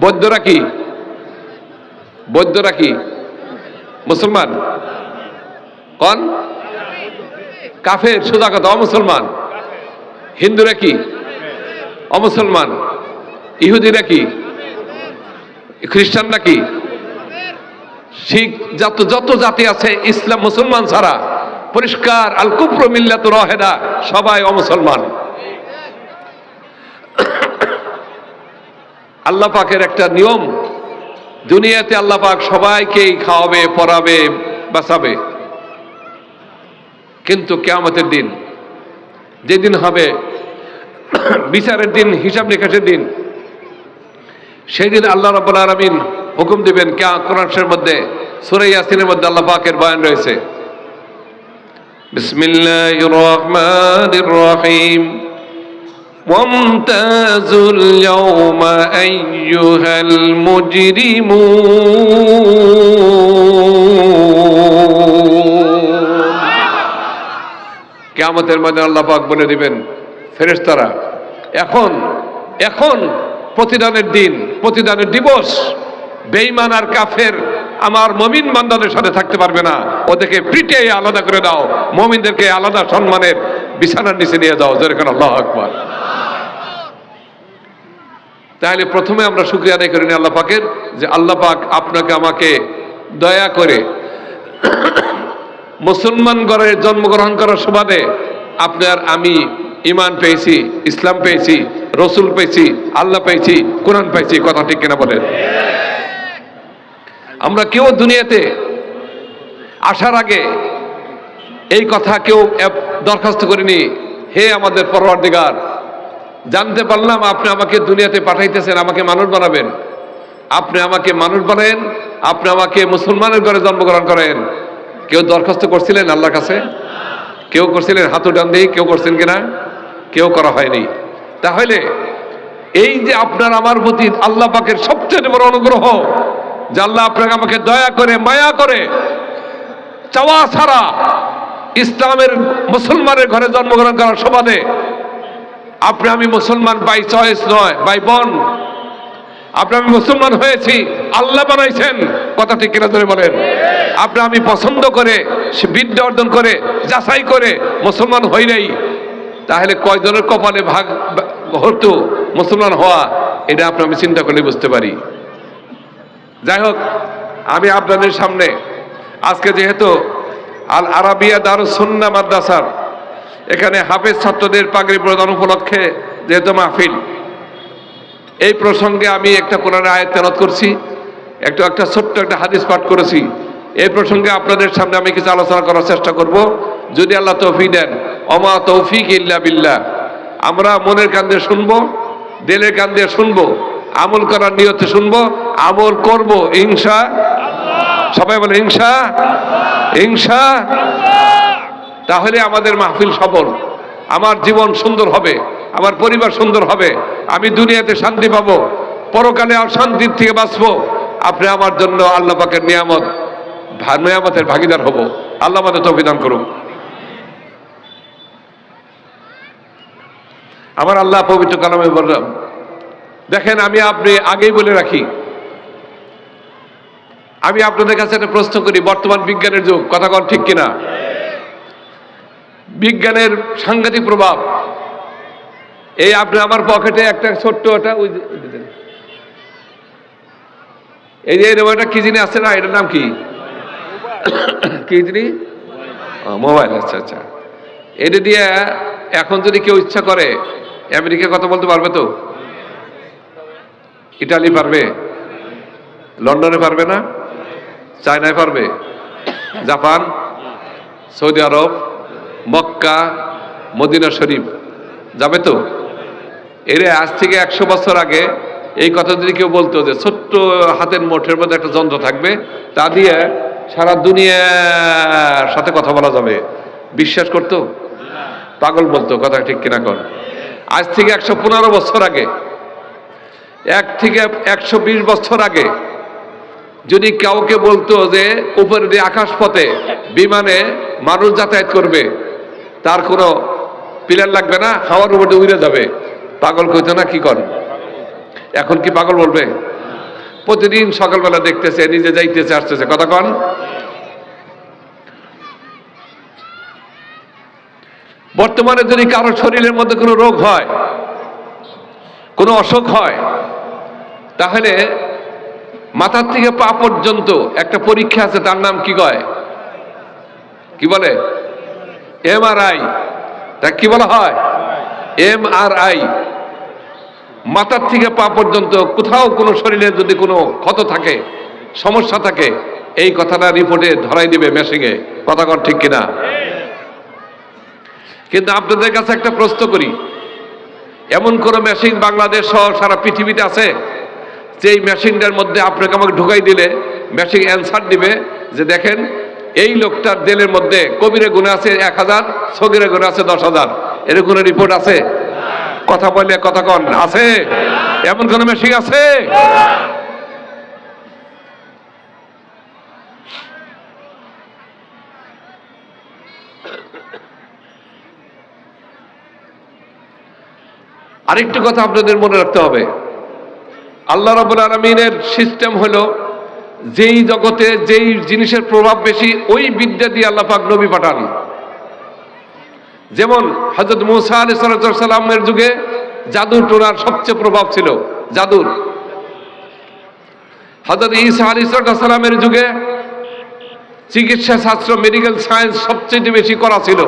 বৌদ্ধরা কি? বৌদ্ধরা কি মুসলমান? কোন? কাফের, সোজা কথা, অমুসলমান। হিন্দুরা কি? অমুসলমান। ইহুদিরা কি? খ্রিস্টানরা কি? শিখ, যত জাতি আছে ইসলাম মুসলমান ছাড়া পরিষ্কার আল কুফরু মিল্লাতুর ওয়াহিদা, সবাই অমুসলমান। আল্লাহ পাকের একটা নিয়ম, দুনিয়াতে আল্লাহ পাক সবাইকেই খাওয়াবে, পরাবে, বাঁচাবে, কিন্তু কিয়ামতের দিন যেদিন হবে বিচারের দিন, হিসাব নিকাশের দিন, সেই দিন আল্লাহ রাব্বুল আলামিন হুকুম দিবেন। কোরআনের মধ্যে সূরা ইয়াসিনের মধ্যে আল্লাহ পাকের বয়ান রয়েছে, বিসমিল্লাহির রহমানির রহিম, ওয়ামতাজুল ইয়াওমা আইয়ুহাল মুজরিমুন। কিয়ামতের মধ্যে আল্লাহ পাক বলে দিবেন, ফেরেশতারা এখন প্রতিদানের দিন, প্রতিদানের দিবস। বেঈমান আর কাফের আমার মুমিন বান্দাদের সাথে থাকতে পারবে না, ওদেরকে পিটে আলাদা করে দাও, মুমিনদেরকে আলাদা সম্মানের বিছানার নিচে নিয়ে দাও। যেরকম আল্লাহু আকবার। তাহলে প্রথমে আমরা শুকরিয়া আদায় করি আল্লাহ পাকের, যে আল্লাহ পাক আপনাকে আমাকে দয়া করে মুসলমান ঘরে জন্মগ্রহণ করার সুবাদে আপনার আমি ঈমান পেয়েছি, ইসলাম পেয়েছি, রসুল পেয়েছি, আল্লাহ পেয়েছি, কোরআন পেয়েছি। কথা ঠিক কিনা বলেন? আমরা কেউ দুনিয়াতে আসার আগে এই কথা কেউ দরখাস্ত করিনি, হে আমাদের পরওয়ারদিগার, জানতে পারলাম আপনি আমাকে দুনিয়াতে পাঠাইতেছেন, আমাকে মানুষ বানাবেন, আপনি আমাকে মানুষ বানাবেন, আপনি আমাকে মুসলমানের ঘরে জন্মগ্রহণ করেন। কেউ দরখাস্ত করছিলেন আল্লাহর কাছে? কেউ করছিলেন? হাত উঠান দিয়ে কেউ করছেন কিনা? কেউ করা হয়নি। তাহলে এই যে আপনার আমার প্রতি আল্লাহ পাকের সবচেয়ে বড় অনুগ্রহ, যে আল্লাহ আপনাকে আমাকে দয়া করে, মায়া করে, চাওয়া ছাড়া ইসলামের মুসলমানের ঘরে জন্মগ্রহণ করার সুবাদে আপনি আমি মুসলমান বাই চয়েস নয়, বাই বন, আপনি আমি মুসলমান হয়েছি, আল্লাহ বানাইছেন। কথা ঠিক কিনা ধরে বলেন? আপনি আমি পছন্দ করে, বিদ্যা অর্জন করে, যাচাই করে মুসলমান হই নাই। তাহলে কয়জনের কপালে ভাগ হতো মুসলমান হওয়া, এটা আপনি আমি চিন্তা করলে বুঝতে পারি। যাই হোক, আমি আপনাদের সামনে আজকে যেহেতু আল আরাবিয়া দারুস সুন্নাহ মাদ্রাসার এখানে হাফেজ ছাত্রদের পাগড়ি প্রদান উপলক্ষে যেহেতু মাহফিল, এই প্রসঙ্গে আমি একটা কোরআনের আয়াত তেলাওয়াত করছি, একটা ছোট্ট একটা হাদিস পাঠ করেছি। এই প্রসঙ্গে আপনাদের সামনে আমি কিছু আলোচনা করার চেষ্টা করব, যদি আল্লাহ তৌফিক দেন। ওমা তৌফিক ইল্লা বিল্লাহ। আমরা মনের কান দিয়ে শুনবো, দিলের কান দিয়ে শুনবো, আমল করার নিয়তে শুনবো, আমল করব ইনশাআল্লাহ। সবাই বলে ইনশাআল্লাহ। তাহলে আমাদের মাহফিল সফল, আমার জীবন সুন্দর হবে, আমার পরিবার সুন্দর হবে, আমি দুনিয়াতে শান্তি পাবো, পরকালে আর শান্তির থেকে বাঁচবো। আপনি আমার জন্য আল্লাহ পাকের নিয়ামতের ভাগিদার হব। আল্লাহ আমাদের তৌফিক দান করুন। আমার আল্লাহ পবিত্র কালামে বললাম, দেখেন আমি আপনি আগেই বলে রাখি, আমি আপনাদের কাছে একটা প্রশ্ন করি, বর্তমান বিজ্ঞানের যুগ, কথা কন ঠিক কিনা? বিজ্ঞানের সাংঘাতিক প্রভাব। এই আপনি আমার পকেটে একটা ছোট্ট এই যে এরকম একটা কি জিনিস আছে না, এটার নাম কি? কি জিনিস? মোবাইল। আচ্ছা। এটা দিয়ে এখন যদি কেউ ইচ্ছা করে আমেরিকা কথা বলতে পারবে তো? ইটালি পারবে? লন্ডনে পারবে না? চায়নায় পারবে? জাপান, সৌদি আরব, মক্কা, মদিনা শরীফ যাবে তো? এর আজ থেকে 100 বছর আগে এই কথা যদি কেউ বলতো যে ছোট্ট হাতের মুঠের মধ্যে একটা যন্ত্র থাকবে, তা দিয়ে সারা দুনিয়ার সাথে কথা বলা যাবে, বিশ্বাস করতো? পাগল বলতো। কথা ঠিক কিনা কর? আজ থেকে 115 বছর আগে, 1 থেকে 120 বছর আগে যদি কাউকে বলতো যে উপরে দিয়ে আকাশপথে বিমানে মানুষ যাতায়াত করবে, তার কোনো পিলার লাগবে না, হাওয়ার উপরে উড়ে যাবে, পাগল কইতো না? কি কর? এখন কি পাগল বলবে? প্রতিদিন সকালবেলা দেখতেছে, নিজে যাইতেছে আসতেছে। কথা কন। বর্তমানে যদি কারো শরীরের মধ্যে কোনো রোগ হয়, কোনো অসুখ হয়, তাহলে মাথার থেকে পা পর্যন্ত একটা পরীক্ষা আছে, তার নাম কি কয়, কি বলে? MRI। তা কি বলা হয়? MRI। মাথার থেকে পা পর্যন্ত কোথাও কোনো শরীরে যদি কোনো ক্ষত থাকে, সমস্যা থাকে, এই কথাটা রিপোর্টে ধরাই দিবে মেশিনে। কথা কন ঠিক কিনা? কিন্তু আপনাদের কাছে একটা প্রশ্ন করি, এমন কোন মেশিন বাংলাদেশ সহ সারা পৃথিবীতে আছে যে এই মেশিনটার মধ্যে আপনাকে আমাকে ঢুকাই দিলে মেশিন অ্যান্সার দিবে যে দেখেন এই লোকটার দিলের মধ্যে কবিরে গুণে আছে 1000, সগিরে গুণে আছে 10,000? এর কোনো রিপোর্ট আছে? কথা বললে কথা কন, আছে? এমন কোন মেশিন আছে? আরেকটু কথা আপনাদের মনে রাখতে হবে, আল্লাহ রাব্বুল আলামিনের সিস্টেম হলো যেই জগতে যেই জিনিসের প্রভাব বেশি ওই বিদ্যা দিয়ে আল্লাহ পাক নবী পাঠান। যেমন হযরত মুসা আলাইহিস সালামের যুগে জাদুর টোনার সবচেয়ে প্রভাব ছিল, জাদুর। হযরত ঈসা আলাইহিস সালামের যুগে চিকিৎসা শাস্ত্র, মেডিকেল সায়েন্স সবচেয়ে বেশি করা ছিল।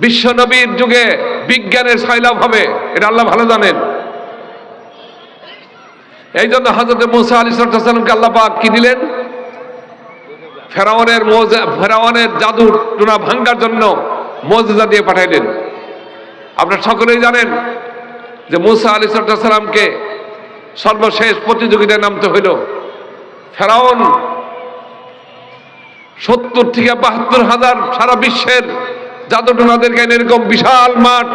বিশ্ব নবীর যুগে বিজ্ঞানের সয়লাভ হবে, এটা আল্লাহ ভালো জানেন। এই জন্য হযরত মুসা আলাইহিস সালামকে আল্লাহ পাক কি দিলেন? ফেরাউনের জাদুর টোনা ভাঙার জন্য মুজিজা দিয়ে পাঠাইলেন। আপনারা সকলেই জানেন যে মুসা আলাইহিস সালামকে সর্বশেষ প্রতিযোগিতায় নামতে হইল। ফেরাউন 70 থেকে 72 হাজার সারা বিশ্বের জাদু টোনাদেরকে এরকম বিশাল মাঠ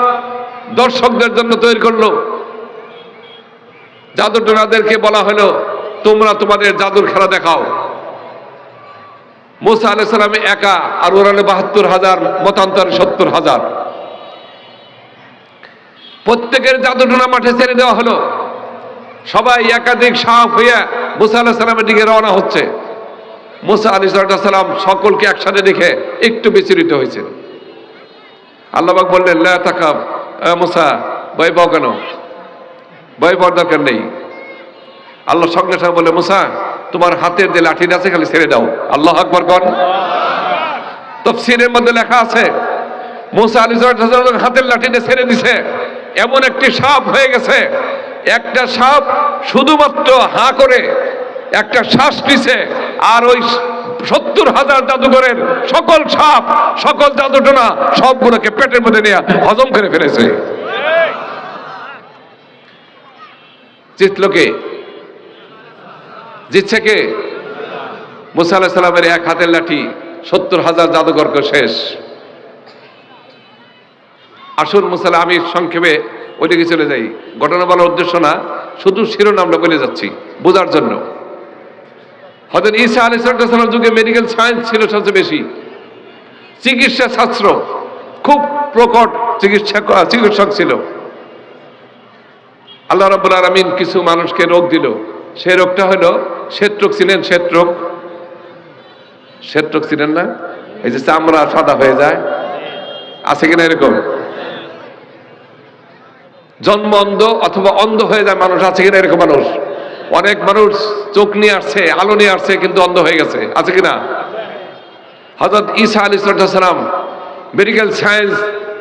দর্শকদের জন্য তৈরি করলো। জাদু টোনাদেরকে বলা হলো তোমরা তোমাদের জাদুর খেলা দেখাও। মুসা আলাইহিস সালাম একা, আর ওরা 72,000, মতান্তরে 70,000। প্রত্যেকের জাদু টোনা মাঠে ছেড়ে দেওয়া হলো। সবাই একাধিক সাপ হইয়া মুসা আলাইহিস সালামের দিকে রওনা হচ্ছে। মুসা আলাইহিস সালাম সকলকে একসাথে দেখে একটু বিচলিত হয়েছে। আল্লাহ পাক বললেন, লা তাকাব, মুসা ভয় পাও কেন? ভয় পাওয়ার দরকার নেই। আল্লাহ সঙ্গে সঙ্গে বলে, মুসা তোমার হাতের যে লাঠিটা আছে খালি ছেড়ে দাও। আল্লাহু আকবার কন। তাফসীরের মধ্যে লেখা আছে মুসা আলাইহিস সালাম হাতের লাঠিটা ছেড়ে দিছে, এমন একটি সাপ হয়ে গেছে। একটা সাপ শুধুমাত্র হা করে একটা শ্বাস নিছে, আর ওই 70,000 জাদুঘরের সকল সাপ, সকল জাদুটোনা সবগুলোকে পেটের মধ্যে নিয়ে হজম করে ফেলেছে। জিতলো কে? জিতছে কে? মুসা আলাইহিস সালামের এক হাতের লাঠি 70,000 জাদুঘরকে শেষ। আসুন আমি সংক্ষেপে ওইদিকে চলে যাই। ঘটনা বলার উদ্দেশ্য না, শুধু শিরোনামটা বলে যাচ্ছি বোঝার জন্য। হযরত ঈসা আলাইহিস সালামের যুগে মেডিকেল সায়েন্স ছিল সবচেয়ে বেশি। চিকিৎসা শাস্ত্র খুব প্রকট, চিকিৎসক ছিল। আল্লাহ রাব্বুল আলামিন কিছু মানুষকে রোগ দিল। সেই রোগটা হলো শ্বেতরোগ। ছিলেন শ্বেতরোগ? শ্বেতরোগ ছিলেন না? এই যে চামড়া সাদা হয়ে যায়, আছে কিনা এরকম? জন্ম অন্ধ অথবা অন্ধ হয়ে যায় মানুষ, আছে কিনা এরকম মানুষ? অনেক মানুষ চোখ নিয়ে আসছে, আলো নিয়ে আসছে, কিন্তু অন্ধ হয়ে গেছে, আছে কিনা? হযরত ঈসা আলাইহিস সালাম মেডিকেল সায়েন্স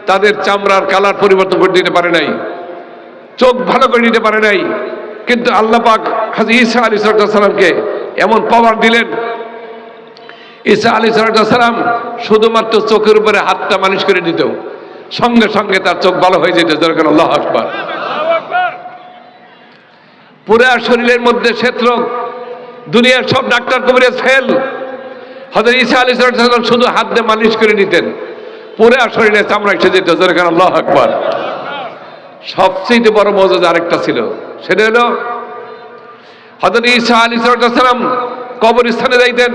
তাদের চামড়ার কালার পরিবর্তন করে দিতে পারে নাই, চোখ ভালো করে দিতে পারে নাই, কিন্তু আল্লাহ পাক হযরত ঈসা আলাইহিস সালামকে এমন পাওয়ার দিলেন। ঈসা আলাইহিস সালাম শুধুমাত্র চোখের উপরে হাতটা মালিশ করে দিত, সঙ্গে সঙ্গে তার চোখ ভালো হয়ে যেত। যেরকম আল্লাহু আকবার। পুরা শরীরের মধ্যে শ্বেতরোগ, দুনিয়ার সব ডাক্তার কবিরাজ ফেল। হযরত ঈসা আলাইহিস সালাম শুধু হাত দিয়ে মালিশ করে নিতেন, পুরা শরীরে চামড়া এসে যেত। যেরকম আল্লাহু আকবার। সবচেয়ে বড় মজা আরেকটা ছিল, সেটা হলো হযরত ঈসা আলাইহিস সালাম কবরস্থানে যাইতেন।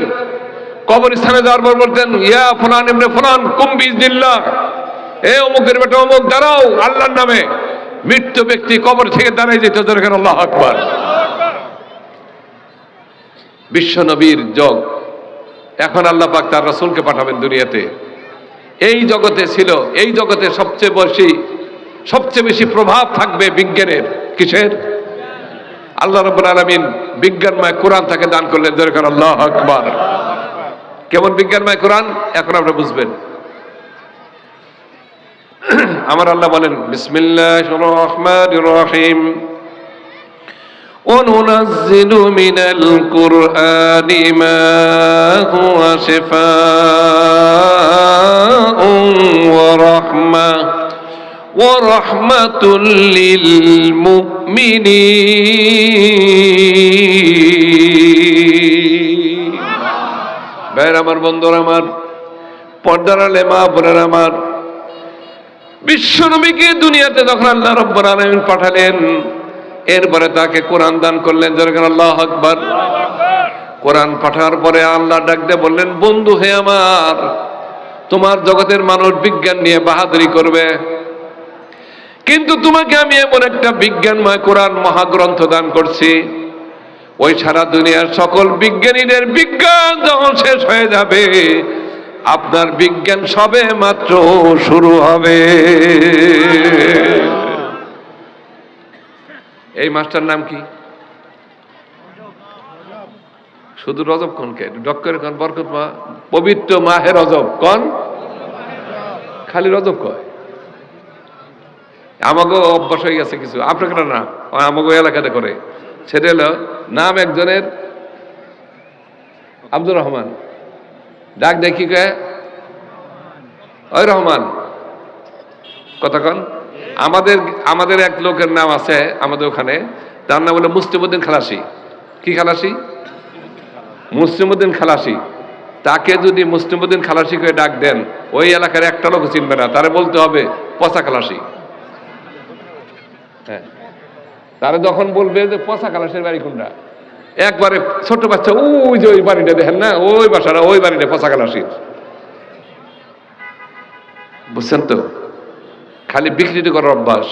কবরস্থানে যাওয়ার পর বলতেন, ইয়া ফুলান ইবনে ফুলান কুম বিইজনিল্লাহ, এ অমুকের বেটা অমুক দাঁড়াও আল্লাহর নামে। মৃত্যু ব্যক্তি কবর থেকে দাঁড়াই যেত। যেরকম আল্লাহু আকবার। বিশ্ব নবীর যুগ। এখন আল্লাহ পাক তার রাসূলকে পাঠাবেন দুনিয়াতে। এই জগতে ছিল, এই জগতে সবচেয়ে বেশি প্রভাব থাকবে বিজ্ঞানের। কিসের? আল্লাহ রাব্বুল আলামিন বিজ্ঞানময় কোরআন তাকে দান করলেন। দরকার আল্লাহু আকবার। কেমন বিজ্ঞানময় কোরআন এখন আমরা বুঝবেন। আমার আল্লাহ বলেন, বিসমিল্লাহির রহমানির রহিম, وَنُنَزِّلُ مِنَ الْقُرْآنِ مَا هُوَ شِفَاءٌ وَرَحْمَةٌ لِّلْمُؤْمِنِينَ। ভাইরা আমার, বন্ধুরা আমার, পর্দার আলে মা বোনেরা আমার, বিশ্ব নবীকে দুনিয়াতে যখন আল্লাহ রাব্বুল আলামিন পাঠালেন, এরপরে তাকে কোরআন দান করলেন। যেরকম আল্লাহু আকবার। কোরআন পাঠার পরে আল্লাহ ডাক দিয়ে বললেন, বন্ধু হে আমার, তোমার জগতের মানুষ বিজ্ঞান নিয়ে বাহাদুরি করবে, কিন্তু তোমাকে আমি এমন একটা বিজ্ঞানময় কোরআন মহাগ্রন্থ দান করছি, ওই সারা দুনিয়ার সকল বিজ্ঞানীদের বিজ্ঞান যখন শেষ হয়ে যাবে, আপনার বিজ্ঞান সবে মাত্র শুরু হবে। এই মাস্টার নাম কি? শুধু রজব কনকে ডক্টর কন, বরকত মা, পবিত্র মাহে রজব কন, খালি রজব কয়। আমাকেও অভ্যাস হয়ে গেছে কিছু, আপনাকে না, আমাকেও এলাকাতে করে। সেটা হলো নাম একজনের আব্দুর রহমান, ডাক দেখি কয় ওই রহমান, কথা কন। আমাদের এক লোকের নাম আছে আমাদের ওখানে, তার নাম হলো মুসলিমউদ্দিন খালাসি। কি খালাসি? মুসলিমউদ্দিন খালাসি। তাকে যদি মুসলিমউদ্দিন খালাসি করে ডাক দেন, ওই এলাকার একটা লোক চিনবে না, তারে বলতে হবে পচা খালাসি। হ্যাঁ, তারা যখন বলবে যে পচা খালাসির বাড়ি কোনটা, একবারে ছোট বাচ্চা, ওই যে ওই বাড়িটা দেখেন না, ওই বাসাটা, ওই বাড়িটা পচা খালাসির। বুঝছেন তো? খালি বিকৃতি করার অভ্যাস,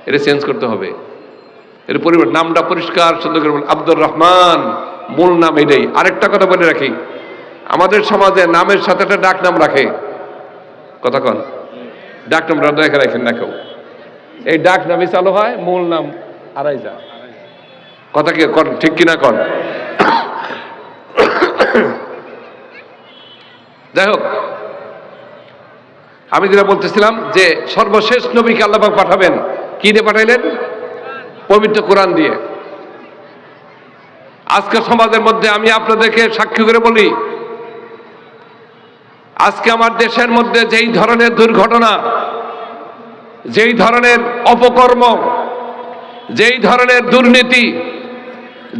এটা চেঞ্জ করতে হবে। এর পরিবর্তে নামটা পরিষ্কার সুন্দর করে বলুন, আব্দুর রহমান, মূল নাম এটাই। আরেকটা কথা বলে রাখি, আমাদের সমাজে নামের সাথে একটা ডাক নাম রাখে, কথা কন, ডাক নাম রেখে রাখেন না কেউ। এই ডাক নামই চালু হয়, মূল নাম হারাই যায়। কথা কি কন, ঠিক কিনা কন? যাই হোক, আমি যেটা বলতেছিলাম যে সর্বশেষ নবীকে আল্লাহ পাক পাঠাবেন, কি দিয়ে পাঠাইলেন? পবিত্র কোরআন দিয়ে। আজকে সমাজের মধ্যে আমি আপনাদেরকে সাক্ষী করে বলি, আজকে আমার দেশের মধ্যে যেই ধরনের দুর্ঘটনা, যেই ধরনের অপকর্ম, যেই ধরনের দুর্নীতি,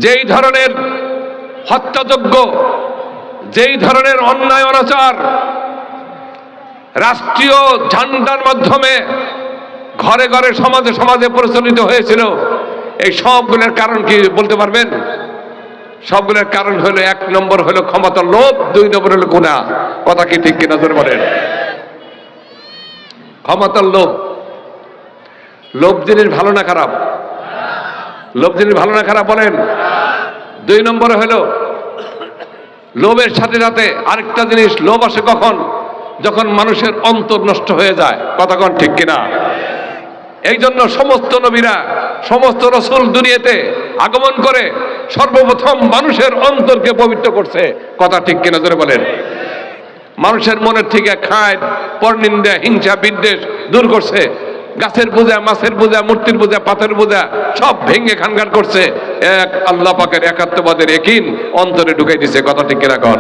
যেই ধরনের হত্যাযজ্ঞ, যেই ধরনের অন্যায় অনাচার রাষ্ট্রীয় ঝান্ডার মাধ্যমে ঘরে ঘরে সমাজে সমাজে প্রচলিত হয়েছিল, এই সবগুলোর কারণ কি বলতে পারবেন? সবগুলোর কারণ হলো, এক নম্বর হলো ক্ষমতার লোভ, দুই নম্বর হলো গুনাহ। কথা কি ঠিক কিনা জোরে বলেন? ক্ষমতার লোভ। লোভ জিনিস ভালো না খারাপ? লোভ জিনিস ভালো না খারাপ বলেন? দুই নম্বরে হলো লোভের সাথে সাথে আরেকটা জিনিস, লোভ আসে কখন? যখন মানুষের অন্তর নষ্ট হয়ে যায়। কথা কন ঠিক কিনা? এই জন্য সমস্ত নবীরা, সমস্ত রাসূল দুনিয়াতে আগমন করে সর্বপ্রথম মানুষের অন্তরকে পবিত্র করছে। কথা ঠিক কিনা জোরে বলেন? মানুষের মনের থেকে খায়, পরনিন্দা, হিংসা, বিদ্বেষ দূর করছে। গাছের পূজা, মাছের পূজা, মূর্তির পূজা, পাথরের পূজা সব ভেঙে খানখান করছে। এক আল্লাহ পাকের একাত্মবাদের ইয়াকিন অন্তরে ঢুকাই দিছে। কথা ঠিক কিনা কন?